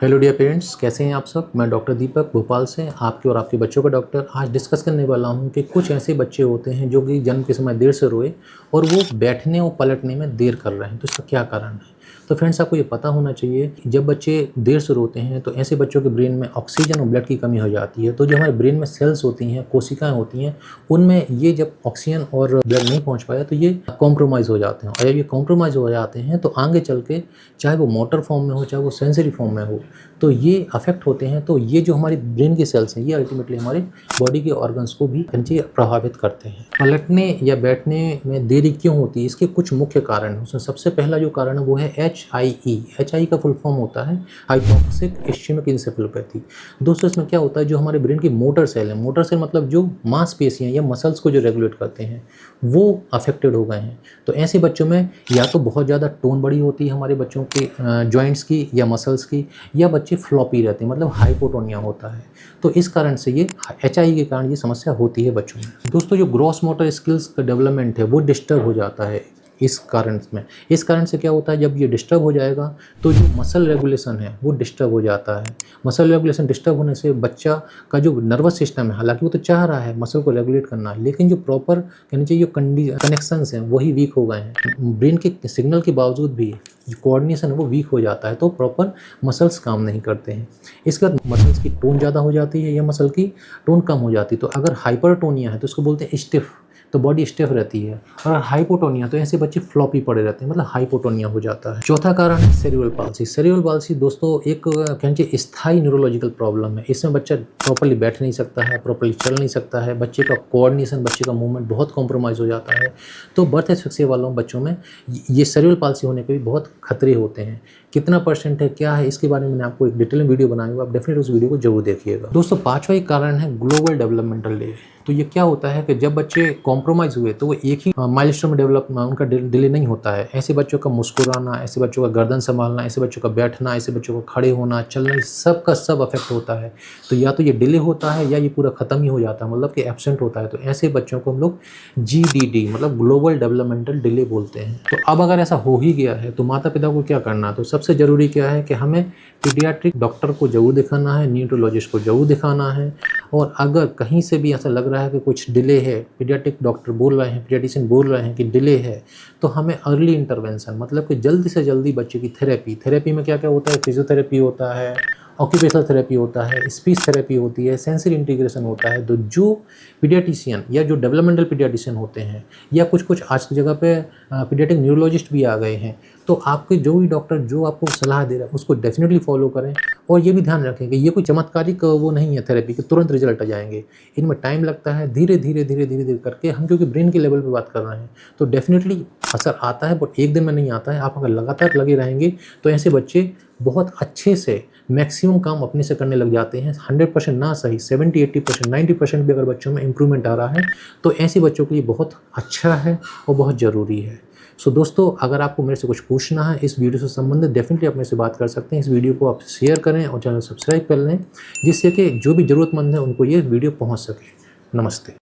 Hello dear parents, कैसे हैं आप सब। मैं डॉक्टर दीपक भोपाल से आपके और आपके बच्चों का डॉक्टर आज डिस्कस करने वाला हूं कि कुछ ऐसे बच्चे होते हैं जो कि जन्म के समय देर से रोए और वो बैठने और पलटने में देर कर रहे हैं। तो इसका क्या कारण है। तो फ्रेंड्स, आपको ये पता होना चाहिए कि जब बच्चे देर से रोते हैं तो ऐसे बच्चों के ब्रेन में ऑक्सीजन और ब्लड की कमी हो जाती है। तो जो हमारे ब्रेन में सेल्स होती हैं, कोशिकाएं होती हैं, उनमें ये जब ऑक्सीजन और ब्लड नहीं पहुंच पाया तो ये कॉम्प्रोमाइज़ हो जाते हैं। और जब ये कॉम्प्रोमाइज़ हो जाते हैं तो आगे चल के चाहे वो मोटर फॉर्म में हो, चाहे वो सेंसरी फॉर्म में हो, तो ये अफेक्ट होते हैं। तो ये जो हमारी ब्रेन के सेल्स हैं, ये अल्टीमेटली हमारे बॉडी के ऑर्गन्स को भी प्रभावित करते हैं। पलटने या बैठने में देरी क्यों होती है, इसके कुछ मुख्य कारण हैं। उसमें सबसे पहला जो कारण है वो है HIE। HIE का फुल फॉर्म होता है हाइपोक्सिक इस्चेमिक इंसेफेलोपैथी। दोस्तों, इसमें क्या होता है, जो हमारे ब्रेन की मोटर सेल है, मोटर सेल मतलब जो मांसपेशियां या मसल्स को जो रेगुलेट करते हैं, वो अफेक्टेड हो गए हैं। तो ऐसे बच्चों में या तो बहुत ज़्यादा टोन बड़ी होती है हमारे बच्चों के जॉइंट्स की या मसल्स की, या बच्चे फ्लॉपी रहते हैं, मतलब हाइपोटोनिया होता है। तो इस कारण से ये HIE के कारण ये समस्या होती है बच्चों में। दोस्तों, जो ग्रॉस मोटर स्किल्स का डेवलपमेंट है वो डिस्टर्ब हो जाता है इस कारण से क्या होता है, जब ये डिस्टर्ब हो जाएगा तो जो मसल रेगुलेशन है वो डिस्टर्ब हो जाता है। मसल रेगुलेशन डिस्टर्ब होने से बच्चा का जो नर्वस सिस्टम है, हालांकि वो तो चाह रहा है मसल को रेगुलेट करना, लेकिन जो प्रॉपर कहना चाहिए जो कनेक्शंस हैं वही वीक हो गए हैं। ब्रेन के सिग्नल के बावजूद भी जो कोऑर्डिनेशन है वो वीक हो जाता है, तो प्रॉपर मसल्स काम नहीं करते हैं। इसके बाद मसल्स की टोन ज़्यादा हो जाती है या मसल की टोन कम हो जाती है। तो अगर हाइपरटोनिया है तो उसको बोलते हैं स्टिफ, तो बॉडी स्टिफ रहती है। और हाइपोटोनिया तो ऐसे बच्चे फ्लॉपी पड़े रहते हैं, मतलब हाइपोटोनिया हो जाता है। चौथा कारण है सेरिब्रल पाल्सी। सेरिब्रल पाल्सी दोस्तों एक कहेंगे स्थायी न्यूरोलॉजिकल प्रॉब्लम है। इसमें बच्चा प्रॉपर्ली बैठ नहीं सकता है, प्रॉपर्ली चल नहीं सकता है, बच्चे का कोऑर्डिनेशन, बच्चे का मूवमेंट बहुत कॉम्प्रोमाइज़ हो जाता है। तो बर्थ एस्फिक्सिया वालों बच्चों में ये सेरिब्रल पाल्सी होने के भी बहुत खतरे होते हैं। कितना परसेंट है, क्या है, इसके बारे में मैं आपको एक डिटेल में वीडियो बनाऊंगा, आप डेफिनेटली उस वीडियो को जरूर देखिएगा। दोस्तों, पांचवा एक कारण है ग्लोबल डेवलपमेंटल डिले। तो ये क्या होता है कि जब बच्चे कॉम्प्रोमाइज़ हुए तो वो एक ही माइलस्टोन में डेवलप उनका डिले नहीं होता है। ऐसे बच्चों का मुस्कुराना, ऐसे बच्चों का गर्दन संभालना, ऐसे बच्चों का बैठना, ऐसे बच्चों का खड़े होना, चलना, सब का सब अफेक्ट होता है। तो या तो ये डिले होता है या ये पूरा ख़त्म ही हो जाता है, मतलब कि एब्सेंट होता है। तो ऐसे बच्चों को हम लोग GDD मतलब ग्लोबल डेवलपमेंटल डिले बोलते हैं। तो अब अगर ऐसा हो ही गया है तो माता पिता को क्या करना है। तो सबसे ज़रूरी क्या है कि हमें पीडियाट्रिक डॉक्टर को जरूर दिखाना है, न्यूरोलॉजिस्ट को जरूर दिखाना है। और अगर कहीं से भी ऐसा लग रहा है कि कुछ डिले है, पीडियाट्रिक डॉक्टर बोल रहे हैं, पीडियाट्रिशियन बोल रहे हैं कि डिले है, तो हमें अर्ली इंटरवेंशन मतलब कि जल्दी से जल्दी बच्चे की थेरेपी में क्या क्या होता है, फिजियोथेरेपी होता है, ऑक्यूपेशनल थेरेपी होता है, स्पीच थेरेपी होती है, सेंसरी इंटीग्रेशन होता है। तो जो पीडियाट्रिशियन या जो डेवलपमेंटल पीडियाट्रिशियन होते हैं, या कुछ आज की जगह पे पीडियाट्रिक न्यूरोलॉजिस्ट भी आ गए हैं, तो आपके जो भी डॉक्टर जो आपको सलाह दे रहा है उसको डेफिनेटली फॉलो करें। और ये भी ध्यान रखें कि ये कोई चमत्कारिक वो नहीं है थेरेपी के तुरंत रिजल्ट आ जाएंगे। इनमें टाइम लगता है, धीरे धीरे करके। हम क्योंकि ब्रेन के लेवल पे बात कर रहे हैं तो डेफिनेटली असर आता है, बट एक दिन में नहीं आता है। आप अगर लगातार लगे रहेंगे तो ऐसे बच्चे बहुत अच्छे से मैक्सिमम काम अपने से करने लग जाते हैं। 100% ना सही 70-80%, 90% भी अगर बच्चों में इंप्रूवमेंट आ रहा है तो ऐसे बच्चों के लिए बहुत अच्छा है और बहुत ज़रूरी है। सो दोस्तों, अगर आपको मेरे से कुछ पूछना है इस वीडियो से संबंधित, डेफिनेटली आप मेरे से बात कर सकते हैं। इस वीडियो को आप शेयर करें और चैनल सब्सक्राइब कर लें, जिससे कि जो भी ज़रूरतमंद है उनको ये वीडियो पहुंच सके। नमस्ते।